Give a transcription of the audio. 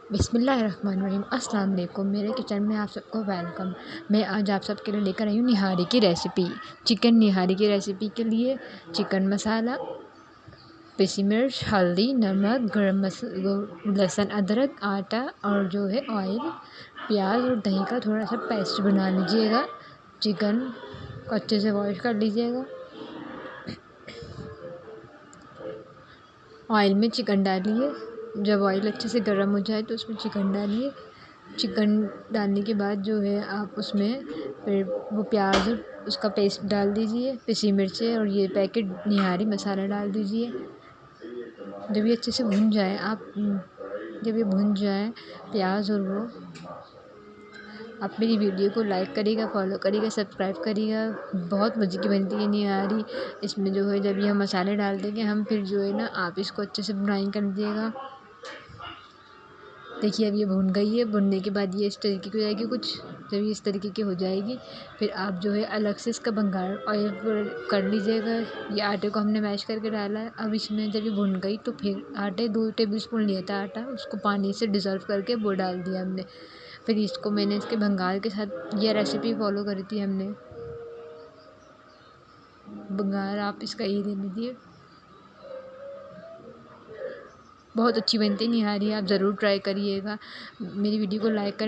बिस्मिल्लाहिर्रहमानिर्रहीम। अस्सलाम वालेकुम। मेरे किचन में आप सबको वेलकम। मैं आज आप सबके लिए लेकर आई हूँ निहारी की रेसिपी। चिकन निहारी की रेसिपी के लिए चिकन मसाला, पिसी मिर्च, हल्दी, नमक, लहसुन, अदरक, आटा और जो है ऑयल, प्याज और दही का थोड़ा सा पेस्ट बना लीजिएगा। चिकन को अच्छे से वॉश कर लीजिएगा। ऑयल में चिकन डालिए। जब ऑयल अच्छे से गर्म हो जाए तो उसमें चिकन डालिए। चिकन डालने के बाद जो है आप उसमें फिर वो प्याज उसका पेस्ट डाल दीजिए, पिसी मिर्चें और ये पैकेट निहारी मसाला डाल दीजिए। जब ये अच्छे से भुन जाए जब ये भुन जाए प्याज और वो, आप मेरी वीडियो को लाइक करिएगा, फॉलो करिएगा, सब्सक्राइब करिएगा। बहुत मज़े की बनती है निहारी। इसमें जो है जब ये हम मसाले डाल देंगे हम, फिर जो है ना आप इसको अच्छे से ब्राउन कर दीजिएगा। देखिए अब ये भुन गई है। भुनने के बाद ये इस तरीके की हो जाएगी कुछ। जब ये इस तरीके की हो जाएगी फिर आप जो है अलग से इसका भंगार ऑयल कर लीजिएगा। ये आटे को हमने मैश करके डाला है। अब इसमें जब ये भुन गई तो फिर 2 टेबल स्पून लिया था आटा, उसको पानी से डिज़ोल्व करके वो डाल दिया हमने। फिर इसको मैंने इसके भंगार के साथ ये रेसिपी फॉलो करी थी हमने। भंगार आप इसका ये दे लीजिए। बहुत अच्छी बनती है निहारी, आप ज़रूर ट्राई करिएगा। मेरी वीडियो को लाइक करें।